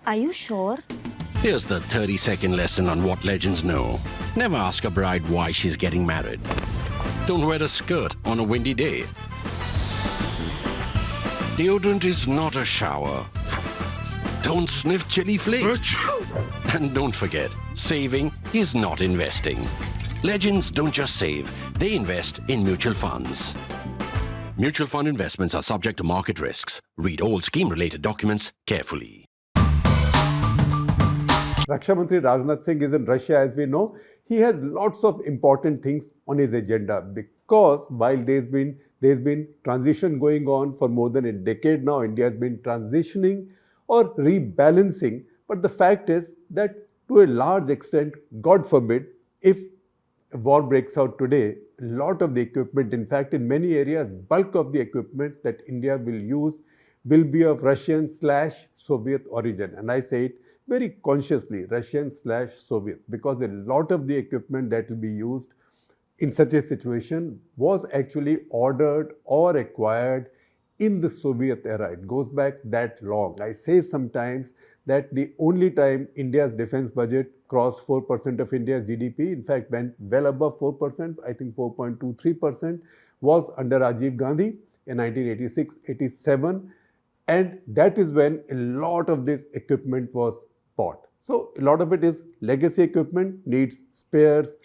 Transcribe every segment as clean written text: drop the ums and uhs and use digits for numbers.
Are you sure? Here's the 30-second lesson on what legends know. Never ask a bride why she's getting married. Don't wear a skirt on a windy day. Deodorant is not a shower. Don't sniff chili flakes. And don't forget, saving is not investing. Legends don't just save, they invest in mutual funds. Mutual fund investments are subject to market risks. Read all scheme-related documents carefully. Raksha Mantri Rajnath Singh is in Russia, as we know. He has lots of important things on his agenda because while there's been transition going on for more than a decade now, India has been transitioning or rebalancing. But the fact is that to a large extent, God forbid, if a war breaks out today, a lot of the equipment, in fact, in many areas, bulk of the equipment that India will use will be of Russian/Soviet origin. And I say it very consciously, Russian/Soviet, because a lot of the equipment that will be used in such a situation was actually ordered or acquired in the Soviet era. It goes back that long. I say sometimes that the only time India's defense budget crossed 4% of India's GDP, in fact went well above 4%, I think 4.23%, was under Rajiv Gandhi in 1986-87. And that is when a lot of this equipment was bought. So a lot of it is legacy equipment, needs spares,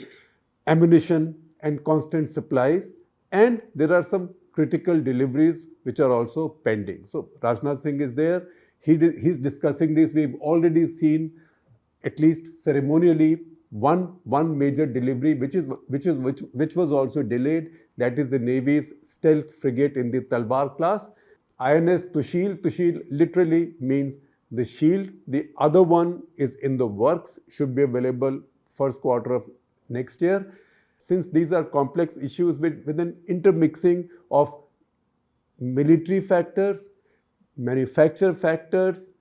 ammunition, and constant supplies. And there are some critical deliveries which are also pending. So Rajnath Singh is there. He's discussing this. We've already seen, at least ceremonially, one major delivery which was also delayed. That is the Navy's stealth frigate in the Talwar class. INS Tushil. Tushil literally means the shield. The other one is in the works, should be available first quarter of next year. Since these are complex issues with an intermixing of military factors, manufacture factors,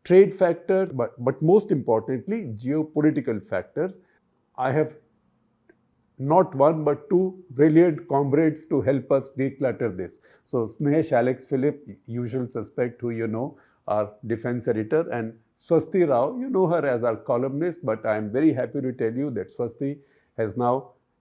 trade factors, but most importantly, geopolitical factors, I have not one but two brilliant comrades to help us declutter this. So Snehesh Philip, usual suspect who you know, our defense editor, and Swasti Rao, you know her as our columnist, but I am very happy to tell you that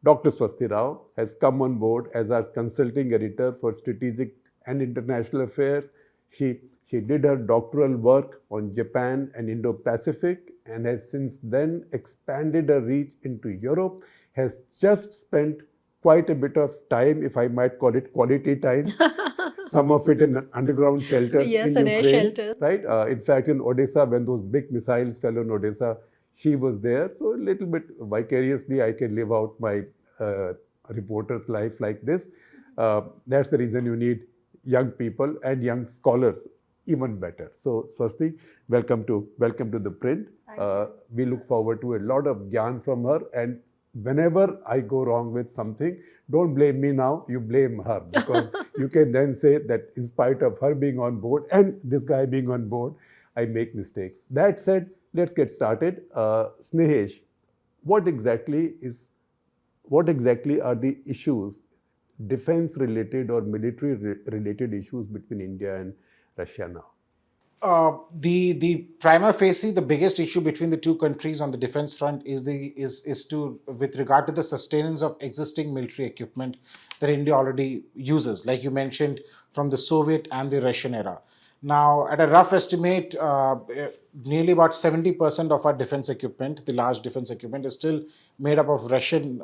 Dr. Swasti Rao has come on board as our consulting editor for strategic and international affairs. She did her doctoral work on Japan and Indo-Pacific and has since then expanded her reach into Europe, has just spent quite a bit of time, if I might call it quality time, some of it in underground shelters Yes, in an air Ukraine, shelter. right? In fact, in Odessa, when those big missiles fell on Odessa, she was there. So a little bit vicariously, I can live out my reporter's life like this. That's the reason you need young people and young scholars even better. So Swasti, welcome to the print. We look forward to a lot of gyan from her, and whenever I go wrong with something, don't blame me now, you blame her, because you can then say that in spite of her being on board and this guy being on board, I make mistakes. That said, let's get started. Snehesh, what exactly are the issues, defense related or military related issues between India and Russia now? The prima facie, the biggest issue between the two countries on the defense front is with regard to the sustenance of existing military equipment that India already uses, like you mentioned, from the Soviet and the Russian era. Now, at a rough estimate, nearly about 70% of our defense equipment, the large defense equipment, is still made up of Russian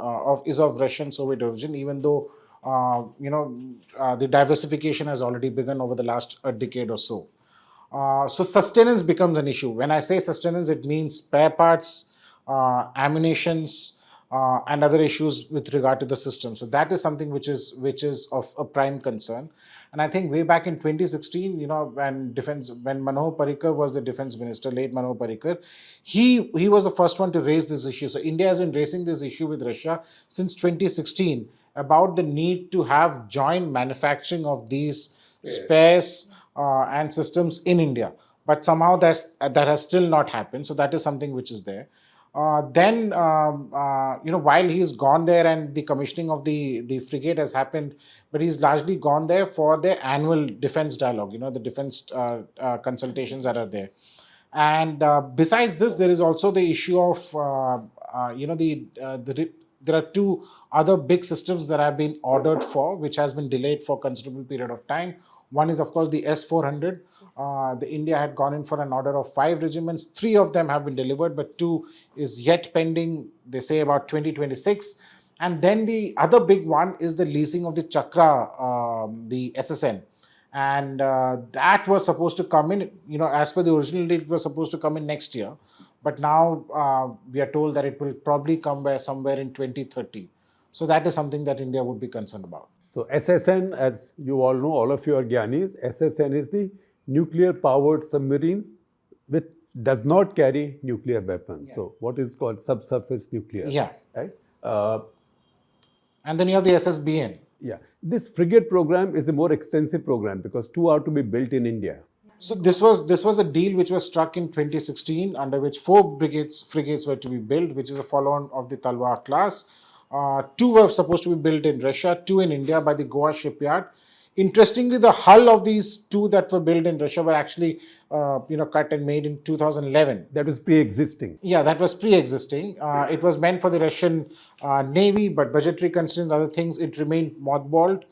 Soviet origin, even though the diversification has already begun over the last decade or so. So sustenance becomes an issue. When I say sustenance, it means spare parts, ammunitions, and other issues with regard to the system. So that is something which is of a prime concern. And I think way back in 2016, when Manohar Parrikar was the defense minister, late Manohar Parrikar, he was the first one to raise this issue. So India has been raising this issue with Russia since 2016 about the need to have joint manufacturing of these spares and systems in India. But somehow that has still not happened. So that is something which is there. While he's gone there and the commissioning of the frigate has happened, but he's largely gone there for the annual defense dialogue, the defense consultations that are there. And besides this, there is also the issue of there are two other big systems that have been ordered for, which has been delayed for considerable period of time. One is, of course, the S-400. The India had gone in for an order of 5 regiments. 3 of them have been delivered, but 2 is yet pending, they say about 2026. And then the other big one is the leasing of the Chakra, the SSN. And that was supposed to come in, as per the original date, it was supposed to come in next year. But now we are told that it will probably come by somewhere in 2030. So that is something that India would be concerned about. So SSN, as you all know, all of you are Gyanis, SSN is the nuclear-powered submarines which does not carry nuclear weapons. Yeah. So what is called subsurface nuclear. Yeah. Right? And then you have the SSBN. Yeah. This frigate program is a more extensive program because 2 are to be built in India. So this was a deal which was struck in 2016, under which 4 frigates were to be built, which is a follow-on of the Talwar class. 2 were supposed to be built in Russia, 2 in India by the Goa shipyard. Interestingly, the hull of these 2 that were built in Russia were actually cut and made in 2011. That was pre-existing. Yeah, that was pre-existing. It was meant for the Russian Navy, but budgetary constraints and other things, it remained mothballed.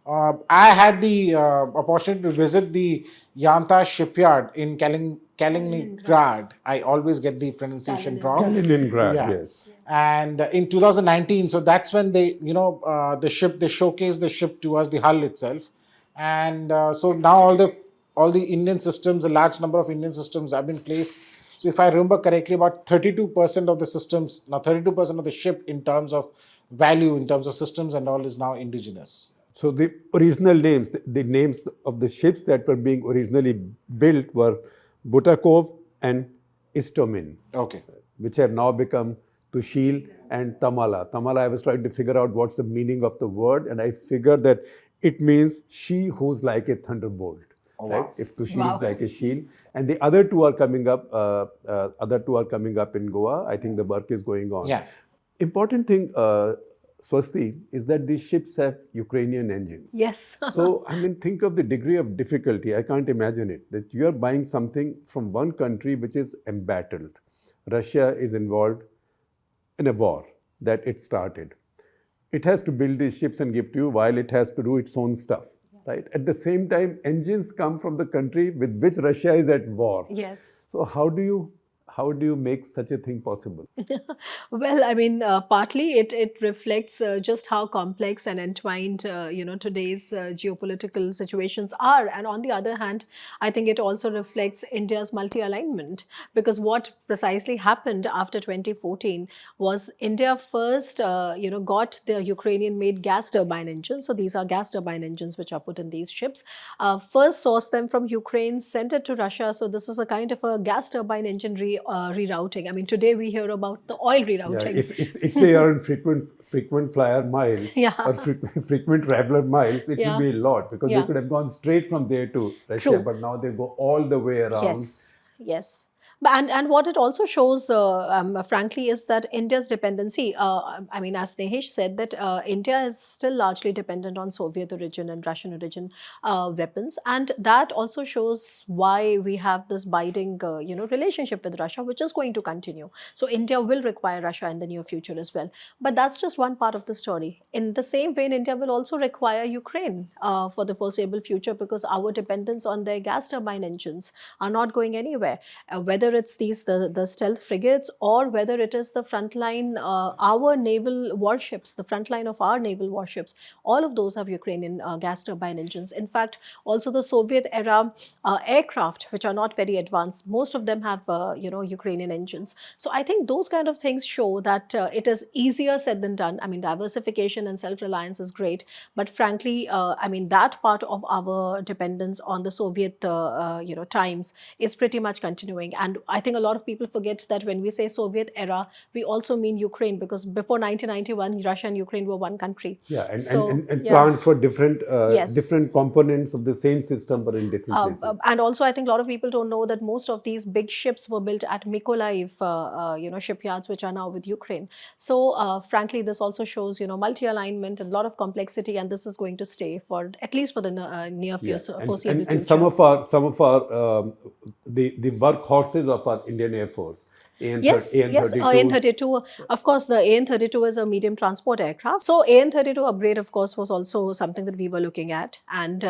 I had the opportunity to visit the Yanta shipyard in Kaliningrad. I always get the pronunciation wrong. Kaliningrad, yes. And in 2019, so that's when they showcased the ship to us, the hull itself. And so now all the Indian systems, a large number of Indian systems have been placed. So if I remember correctly, about 32% of the systems, now 32% of the ship in terms of value, in terms of systems and all, is now indigenous. So the original names, the names of the ships that were being originally built were Butakov and Istomin. Okay. Which have now become Tushil and Tamala. Tamala, I was trying to figure out what's the meaning of the word, and I figured that it means she who's like a thunderbolt. Oh, right? wow. If Tushil is like a shield. And the other 2 are coming up in Goa. I think the work is going on. Yeah. Important thing, Swasti, is that these ships have Ukrainian engines. Yes. So, think of the degree of difficulty. I can't imagine it. That you are buying something from one country which is embattled. Russia is involved in a war that it started. It has to build these ships and give to you while it has to do its own stuff. Right? At the same time, engines come from the country with which Russia is at war. Yes. So how do you make such a thing possible? Well, partly it reflects just how complex and entwined, today's geopolitical situations are. And on the other hand, I think it also reflects India's multi-alignment, because what precisely happened after 2014 was India first, got the Ukrainian-made gas turbine engines. So these are gas turbine engines which are put in these ships. First sourced them from Ukraine, sent it to Russia. So this is a kind of a gas turbine engine rerouting. Today we hear about the oil rerouting. Yeah, if they are in frequent flyer miles or frequent traveler miles, it will be a lot, because they could have gone straight from there to Russia. True. But now they go all the way around. Yes. And what it also shows, frankly, is that India's dependency, as Snehesh said, that India is still largely dependent on Soviet origin and Russian origin weapons. And that also shows why we have this binding, relationship with Russia, which is going to continue. So India will require Russia in the near future as well. But that's just one part of the story. In the same vein, India will also require Ukraine for the foreseeable future, because our dependence on their gas turbine engines are not going anywhere. Whether it's the stealth frigates, or whether it is the frontline, our naval warships, the frontline of our naval warships, all of those have Ukrainian gas turbine engines. In fact, also the Soviet era aircraft, which are not very advanced, most of them have Ukrainian engines. So I think those kind of things show that it is easier said than done. Diversification and self-reliance is great, but frankly, that part of our dependence on the Soviet times is pretty much continuing. And I think a lot of people forget that when we say Soviet era, we also mean Ukraine, because before 1991, Russia and Ukraine were one country. Yeah, and plans for different different components of the same system, but in different places. And also, I think a lot of people don't know that most of these big ships were built at Mykolaiv, shipyards, which are now with Ukraine. So, frankly, this also shows, multi-alignment and a lot of complexity, and this is going to stay for at least for the near foreseeable future. And some of our the workhorses of our Indian Air Force. Yes, yes, AN-32s. AN-32. Of course, the AN-32 is a medium transport aircraft. So AN-32 upgrade, of course, was also something that we were looking at. And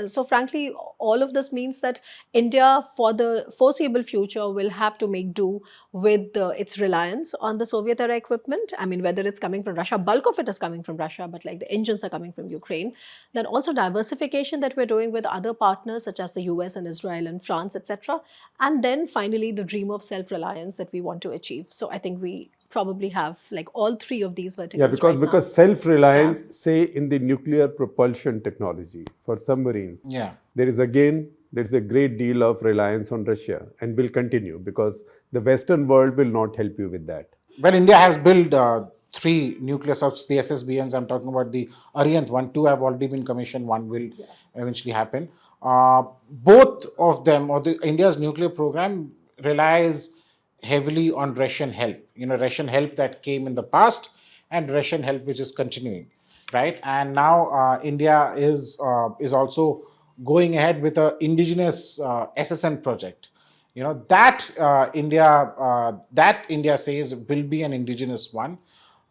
so frankly, all of this means that India, for the foreseeable future, will have to make do with its reliance on the Soviet era equipment. I mean, whether it's coming from Russia, bulk of it is coming from Russia, but like the engines are coming from Ukraine. Then also diversification that we're doing with other partners such as the US and Israel and France, etc. And then finally, the dream of self-reliance that we want to achieve. So I think we probably have like all three of these Yeah, verticals right now. self-reliance, say in the nuclear propulsion technology for submarines, Yeah. there's a great deal of reliance on Russia and will continue because the Western world will not help you with that. Well, India has built three nuclear subs, the SSBNs. I'm talking about the Aryan 1, 2 have already been commissioned, one will eventually happen. Both of them, or the India's nuclear program, relies heavily on Russian help. Russian help that came in the past and Russian help which is continuing, right? And now India is also going ahead with an indigenous SSN project. That India says will be an indigenous one.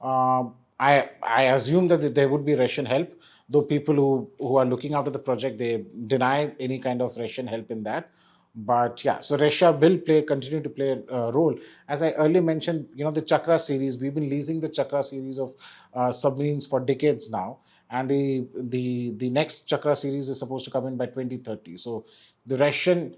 I assume that there would be Russian help, though people who are looking after the project, they deny any kind of Russian help in that. But yeah, so Russia will continue to play a role. As I earlier mentioned, the Chakra series, we've been leasing the Chakra series of submarines for decades now, and the next Chakra series is supposed to come in by 2030. So the Russian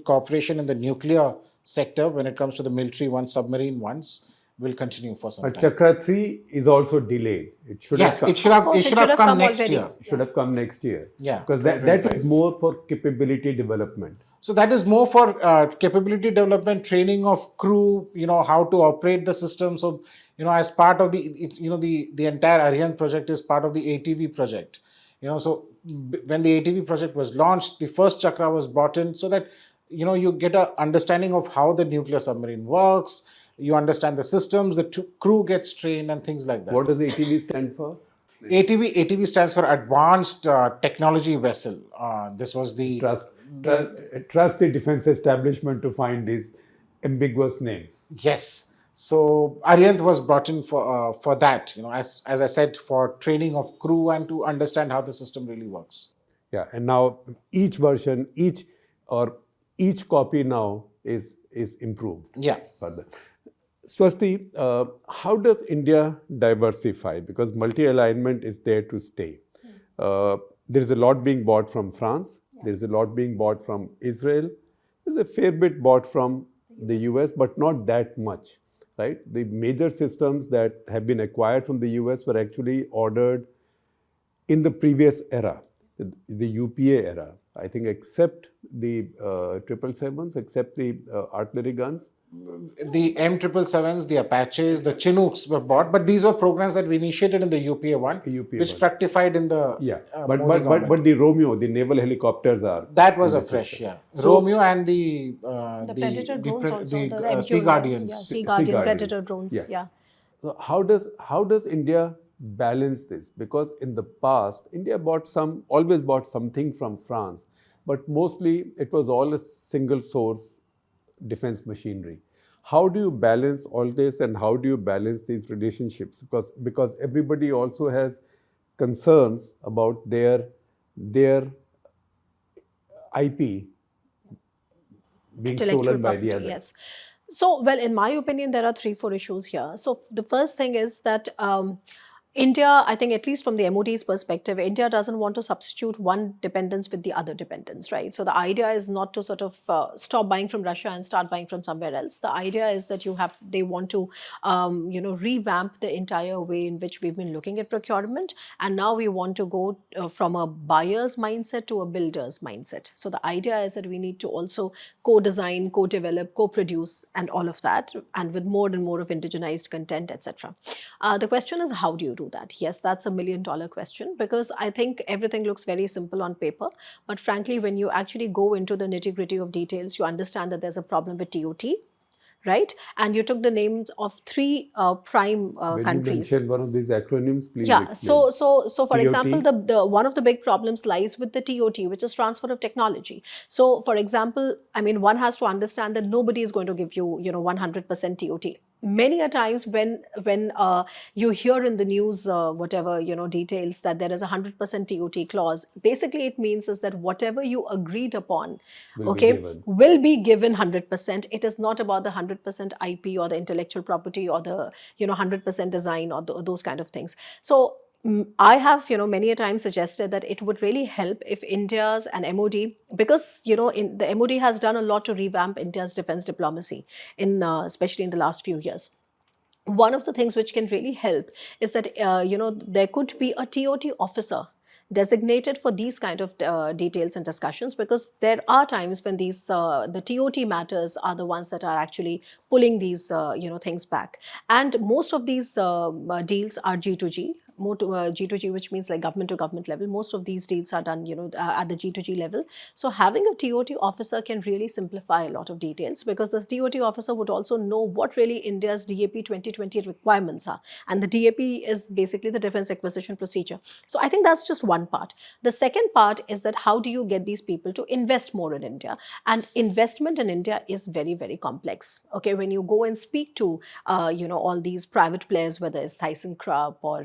cooperation in the nuclear sector when it comes to the military ones, submarine ones, will continue for some But time. Chakra 3 is also delayed. It should Yes, have it should have, course, it should have come next already. year. should have come next year. Yeah, Because that is 2025. more for capability development. So that is more for capability development, training of crew, how to operate the system. So, as part of the entire Aryan project is part of the ATV project. So when the ATV project was launched, the first Chakra was brought in so that, you get an understanding of how the nuclear submarine works, you understand the systems, the crew gets trained and things like that. What does ATV stand for? ATV stands for Advanced Technology Vessel. This was the Trust the defense establishment to find these ambiguous names. Yes. So Aryanth was brought in for that, as I said, for training of crew and to understand how the system really works. Yeah, and now each version, each copy now is improved. Yeah. Further. Swasti, how does India diversify? Because multi-alignment is there to stay. There is a lot being bought from France. There is a lot being bought from Israel. There's a fair bit bought from the US, but not that much, right? The major systems that have been acquired from the US were actually ordered in the previous era, the UPA era. I think except the 777s, except the artillery guns. The M777s, the Apaches, the Chinooks were bought, but these were programs that we initiated in the UPA one, which fructified in the but the Romeo, the naval helicopters are that was a fresh Romeo and the Predator drones also, the Sea Guardians, Sea Guardian Predator drones. Yeah. So how does India balance this? Because in the past, India always bought something from France, but mostly it was all a single source defense machinery. How do you balance all this, and how do you balance these relationships? Because everybody also has concerns about their IP being stolen by the other. Yes. So, well, in my opinion, there are 3-4 issues here. So, the first thing is that India, I think at least from the MOD's perspective, India doesn't want to substitute one dependence with the other dependence, right? So the idea is not to sort of stop buying from Russia and start buying from somewhere else. The idea is that they want to, revamp the entire way in which we've been looking at procurement. And now we want to go from a buyer's mindset to a builder's mindset. So the idea is that we need to also co-design, co-develop, co-produce, and all of that, and with more and more of indigenized content, etc. The question is, how do you do that? Yes, that's $1 million question, because I think everything looks very simple on paper. But frankly, when you actually go into the nitty-gritty of details, you understand that there's a problem with TOT. right? And you took the names of three prime When you countries. mention one of these acronyms, please Yeah. explain. So for example, TOT. the one of the big problems lies with the TOT, which is transfer of technology. So for example, I mean, one has to understand that nobody is going to give you, 100% TOT. Many a times when you hear in the news whatever details that there is 100% TOT clause, basically it means is that whatever you agreed upon, Will be okay, given. will be given 100%. It is not about the 100% IP or the intellectual property or the 100% design or those kind of things. So I have many a time suggested that it would really help if India's and MOD, because in the MOD has done a lot to revamp India's defense diplomacy in especially in the last few years. One of the things which can really help is that there could be a TOT officer designated for these kind of details and discussions, because there are times when these the TOT matters are the ones that are actually pulling these things back, and most of these deals are G2G, more to G2G, which means like government to government level. Most of these deals are done, at the G2G level. So having a TOT officer can really simplify a lot of details, because this TOT officer would also know what really India's DAP 2020 requirements are. And the DAP is basically the defense acquisition procedure. So I think that's just one part. The second part is that how do you get these people to invest more in India? And investment in India is very, very complex. Okay, when you go and speak to, all these private players, whether it's ThyssenKrupp or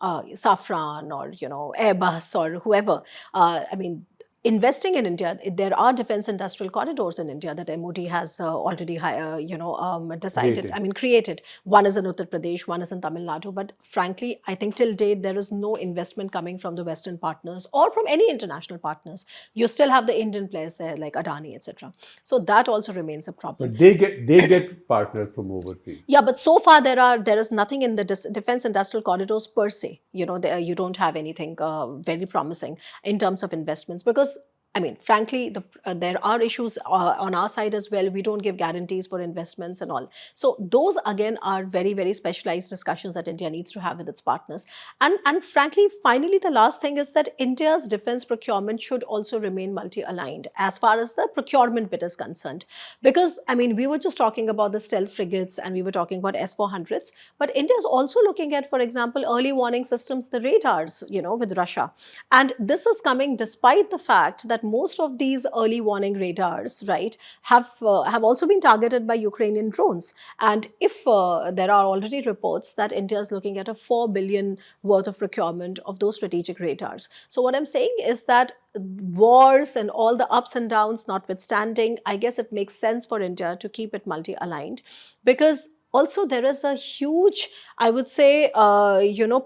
Safran or Airbus or whoever. I mean, investing in India, there are defense industrial corridors in India that MOD has already decided. Created. I mean, created. One is in Uttar Pradesh, one is in Tamil Nadu. But frankly, I think till date there is no investment coming from the Western partners or from any international partners. You still have the Indian players there like Adani, etc. So that also remains a problem. But they get partners from overseas. Yeah, but so far there is nothing in the defense industrial corridors per se. You don't have anything very promising in terms of investments, because I mean, frankly, there are issues on our side as well. We don't give guarantees for investments and all. So those again are very, very specialized discussions that India needs to have with its partners. And frankly, finally, the last thing is that India's defense procurement should also remain multi-aligned as far as the procurement bit is concerned. Because I mean, we were just talking about the stealth frigates and we were talking about S-400s, but India is also looking at, for example, early warning systems, the radars, with Russia. And this is coming despite the fact that most of these early warning radars, right, have also been targeted by Ukrainian drones. And if there are already reports that India is looking at a 4 billion worth of procurement of those strategic radars. So what I'm saying is that wars and all the ups and downs notwithstanding, I guess it makes sense for India to keep it multi-aligned, because also there is a huge, I would say,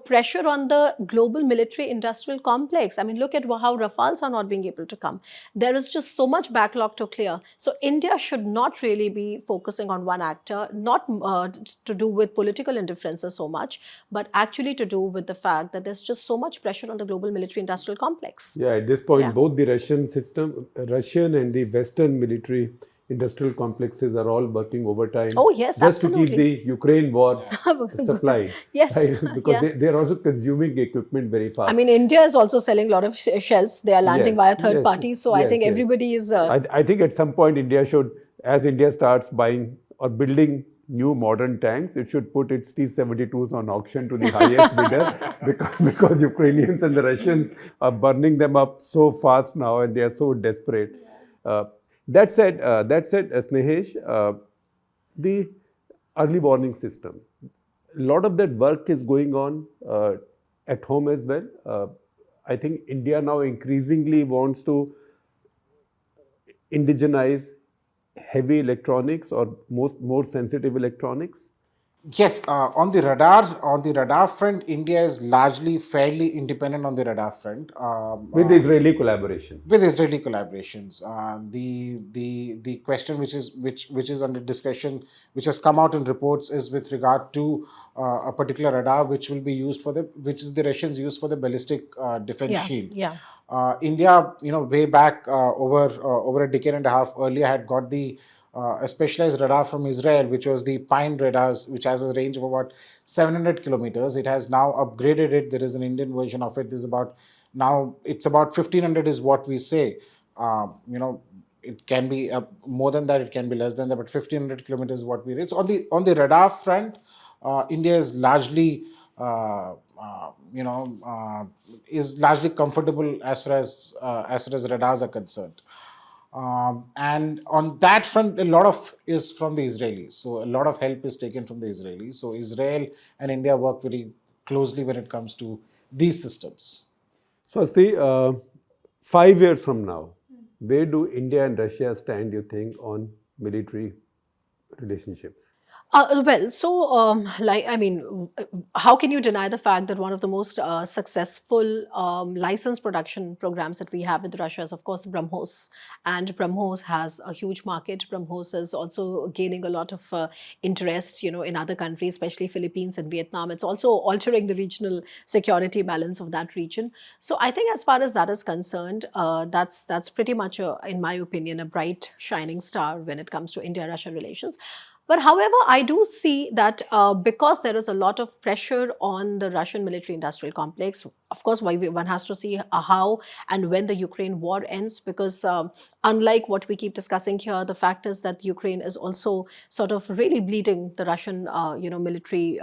pressure on the global military industrial complex. I mean, look at how Rafales are not being able to come. There is just so much backlog to clear. So India should not really be focusing on one actor, not to do with political indifferences so much, but actually to do with the fact that there's just so much pressure on the global military industrial complex. Yeah, at this point, Yeah. both the Russian and the Western military industrial complexes are all working overtime. Oh, yes, just to keep absolutely. the Ukraine war supplied. Yes, Right? Because yeah. they're also consuming equipment very fast. I mean, India is also selling a lot of shells. They are landing Yes, via third yes, parties. So I yes, think yes. everybody is. I think at some point India should, as India starts buying or building new modern tanks, it should put its T-72s on auction to the highest bidder, because Ukrainians and the Russians are burning them up so fast now and they are so desperate. That said, Snehesh, the early warning system, a lot of that work is going on at home as well. I think India now increasingly wants to indigenize heavy electronics or more sensitive electronics. Yes, on the radar front, India is largely fairly independent on the radar front. With Israeli collaboration. With Israeli collaborations. The question which is under discussion, which has come out in reports, is with regard to a particular radar which will be used which is the Russians use for the ballistic defense Yeah, shield. yeah. India, way back over a decade and a half earlier, had got a specialized radar from Israel, which was the Pine radars, which has a range of about 700 kilometers. It has now upgraded it. There is an Indian version of it. Now it's about 1500 is what we say. it can be more than that, it can be less than that, but 1,500 kilometers is what we reach. On the radar front, India is largely is largely comfortable as far as radars are concerned. And on that front, a lot of is from the Israelis. So a lot of help is taken from the Israelis. So Israel and India work very closely when it comes to these systems. Swasti, 5 years from now, where do India and Russia stand, you think, on military relationships? Well, so I mean, how can you deny the fact that one of the most successful license production programs that we have with Russia is, of course, the BrahMos, and BrahMos has a huge market. BrahMos is also gaining a lot of interest, in other countries, especially Philippines and Vietnam. It's also altering the regional security balance of that region. So I think, as far as that is concerned, that's pretty much, in my opinion, a bright shining star when it comes to India-Russia relations. But however, I do see that because there is a lot of pressure on the Russian military-industrial complex, of course, one has to see how and when the Ukraine war ends, because unlike what we keep discussing here, the fact is that Ukraine is also sort of really bleeding the Russian, military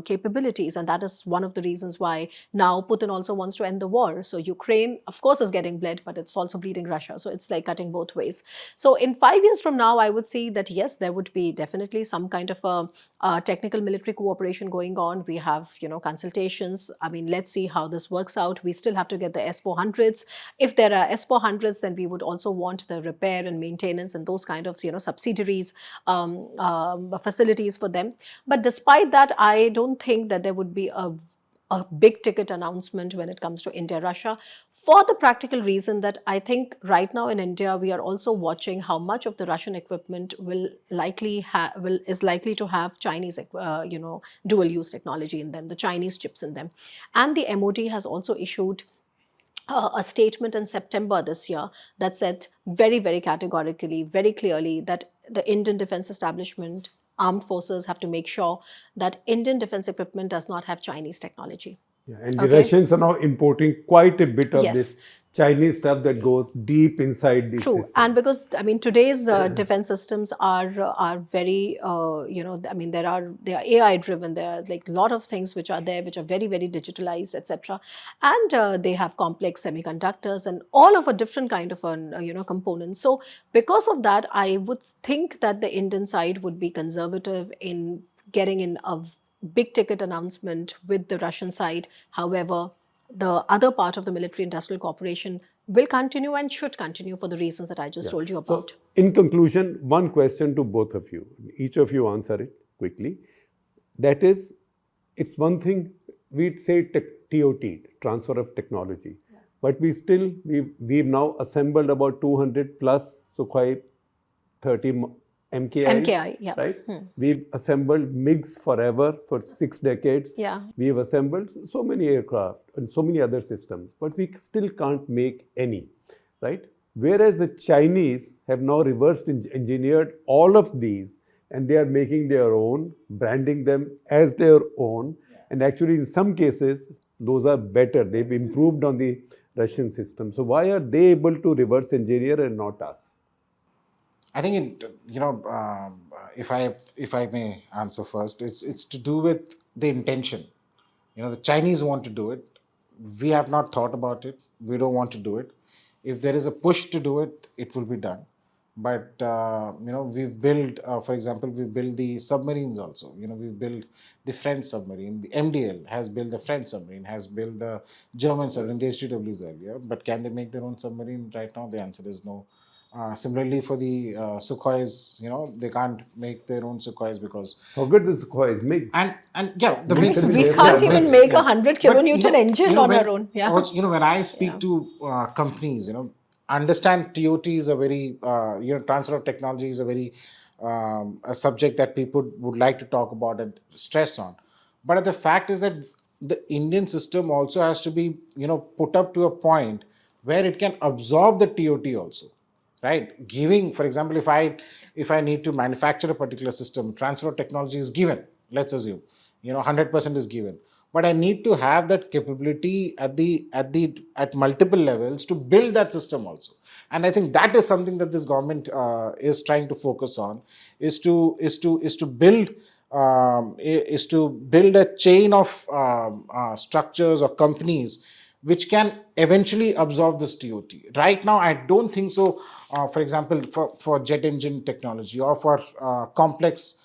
capabilities, and that is one of the reasons why now Putin also wants to end the war. So Ukraine, of course, is getting bled, but it's also bleeding Russia. So it's like cutting both ways. So in 5 years from now, I would see that yes, there would be definitely some kind of a technical military cooperation going on. We have, consultations. I mean, let's see how this works out. We still have to get the S-400s. If there are S-400s, then we would also want the repair and maintenance and those kind of, subsidiaries, facilities for them. But despite that, I don't think that there would be a big ticket announcement when it comes to India Russia, for the practical reason that I think right now in India we are also watching how much of the Russian equipment is likely to have Chinese dual use technology in them, the Chinese chips in them. And the MOD has also issued a statement in September this year that said very, very categorically, very clearly, that the Indian defense establishment, armed forces, have to make sure that Indian defense equipment does not have Chinese technology. Yeah, and the Okay. Russians are now importing quite a bit of Yes. this Chinese stuff that goes deep inside these True, systems. and because I mean today's defense systems are very I mean they are AI driven. There are like a lot of things which are there which are very, very digitalized, etc. And they have complex semiconductors and all of a different kind of components. So because of that, I would think that the Indian side would be conservative in getting in a big ticket announcement with the Russian side. However, the other part of the military industrial cooperation will continue and should continue for the reasons that I just told you about. So, in conclusion, one question to both of you. Each of you answer it quickly. That is, it's one thing, we'd say TOT, transfer of technology. Yeah. But we've now assembled about 200 plus Sukhoi 30 MKI, yeah. Right? We've assembled MiGs forever for 6 decades. Yeah. We've assembled so many aircraft and so many other systems, but we still can't make any, right? Whereas the Chinese have now reversed engineered all of these, and they are making their own, branding them as their own. Yeah. And actually, in some cases, those are better. They've improved on the Russian system. So why are they able to reverse engineer and not us? I think if I may answer first, it's to do with the intention. The Chinese want to do it. We have not thought about it. We don't want to do it. If there is a push to do it, it will be done. But we've built, for example, we built the submarines also. We've built the French submarine. The MDL has built the French submarine, has built the German submarine, the HGWs earlier. But can they make their own submarine right now? The answer is no. Similarly, for the Sukhois, they can't make their own Sukhois because forget the Sukhois, MiGs. And yeah, the MiGs. We can't even make a 100 kilonewton engine on our own. Yeah. Also, when I speak to companies, understand TOT is a very transfer of technology is a very a subject that people would like to talk about and stress on. But the fact is that the Indian system also has to be put up to a point where it can absorb the TOT also. Right, giving, for example, if I need to manufacture a particular system, transfer of technology is given. Let's assume, 100% is given. but I need to have that capability at multiple levels to build that system also. And I think that is something that this government is trying to focus on, is to build a chain of structures or companies which can eventually absorb this TOT. Right now, I don't think so. For example, for jet engine technology or for complex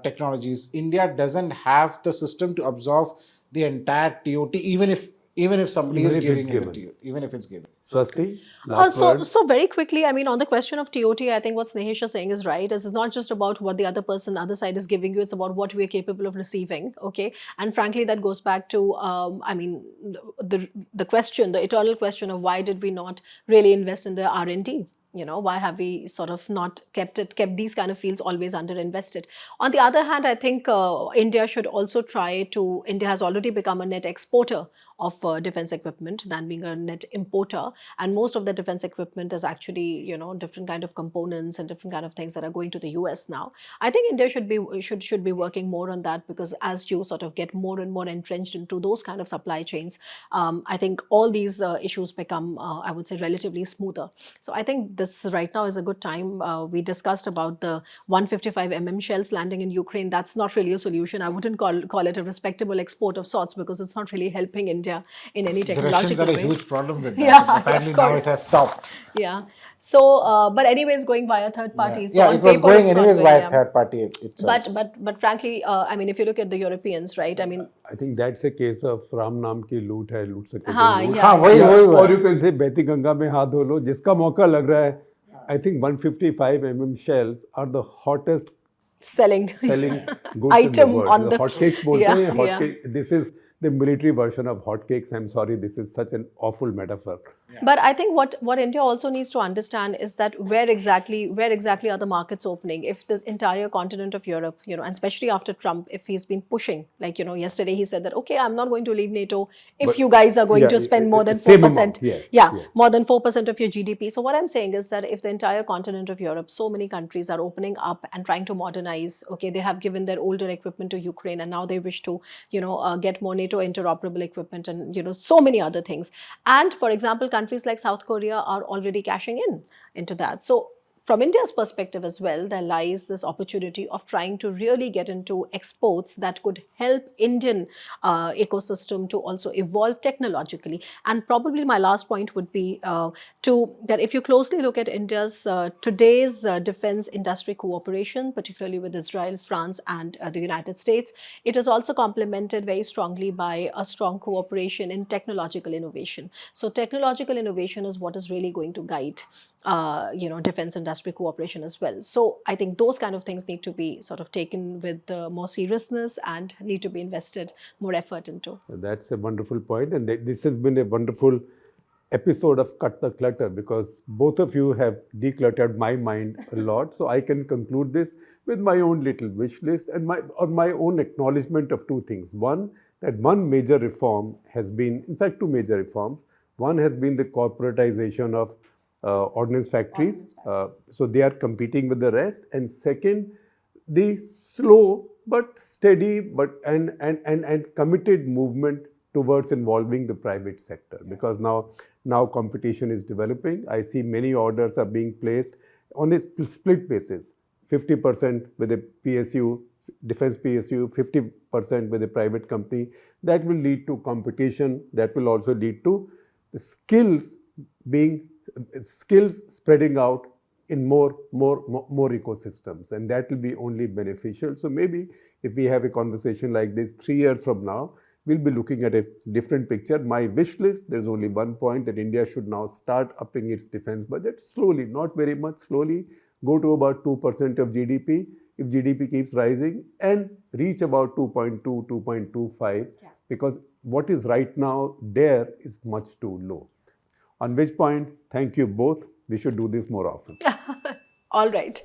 technologies, India doesn't have the system to absorb the entire TOT, even if somebody Even is if it's giving in the given. TOT, even if it's given. Swasti, last word. So very quickly, I mean, on the question of TOT, I think what Snehesh is saying is right. It's not just about what the other side is giving you; it's about what we are capable of receiving. Okay, and frankly, that goes back to, I mean, the question, the eternal question of why did we not really invest in the R&D? You know, why have we sort of not kept these kind of fields always under invested? On the other hand, I think India should also try to. India has already become a net exporter of defense equipment than being a net importer, and most of the defense equipment is actually, you know, different kind of components and different kind of things that are going to the US now. I think India should be working more on that, because as you sort of get more and more entrenched into those kind of supply chains, I think all these issues become, I would say, relatively smoother. So I think this right now is a good time. We discussed about the 155 shells landing in Ukraine. That's not really a solution. I wouldn't call it a respectable export of sorts, because it's not really helping India in any The Russians technological had a way. huge problem with that. Yeah, But apparently of now it course. has stopped. Yeah. So, but anyways, going via third parties. So Yeah, on it was paper, going it's not anyways going. via Yeah. third party itself. But frankly, I mean, if you look at the Europeans, right? I mean, I think that's a case of Ram नाम की लूट है लूट सके तो हाँ, लूट yeah, वही yeah. वही और you can say बहती गंगा में हाथ धो लो जिसका मौका लग रहा है. I think 155 shells are the hottest selling selling goods in the item world. on The the hotcakes बोलते yeah, हैं. yeah. Hotcake. This is the military version of hotcakes. I'm sorry, this is such an awful metaphor. But I think what India also needs to understand is that where exactly are the markets opening? If the entire continent of Europe, you know, and especially after Trump, if he's been pushing, like, you know, yesterday he said that, okay, I'm not going to leave NATO if But you guys are going yeah, to spend more than same 4%. amount. Yes. Yeah, Yes. more than 4% of your GDP. So what I'm saying is that if the entire continent of Europe, so many countries are opening up and trying to modernize, okay, they have given their older equipment to Ukraine, and now they wish to, you know, get more NATO interoperable equipment, and, you know, so many other things. And for example, countries like South Korea are already cashing in into that. So from India's perspective as well, there lies this opportunity of trying to really get into exports that could help Indian ecosystem to also evolve technologically. And probably my last point would be to that if you closely look at India's today's defense industry cooperation, particularly with Israel, France, and the United States, it is also complemented very strongly by a strong cooperation in technological innovation. So technological innovation is what is really going to guide you know, defense industry cooperation as well. So I think those kind of things need to be sort of taken with more seriousness and need to be invested more effort into. That's a wonderful point, and this has been a wonderful episode of Cut the Clutter, because both of you have decluttered my mind a lot. So I can conclude this with my own little wish list and my own acknowledgement of two things. One, that one major reform has been, in fact, two major reforms. One has been the corporatization of ordnance factories. So they are competing with the rest. And second, the slow but steady and committed movement towards involving the private sector, because now competition is developing. I see many orders are being placed on a split basis, 50% with a PSU, defense PSU, 50% with a private company. That will lead to competition. That will also lead to skills spreading out in more ecosystems, and that will be only beneficial. So maybe if we have a conversation like this 3 years from now, we'll be looking at a different picture. My wish list, there's only one point, that India should now start upping its defense budget slowly, not very much, slowly, go to about 2% of GDP if GDP keeps rising, and reach about 2.2, 2.25, because what is right now there is much too low. On which point, thank you both. We should do this more often. All right.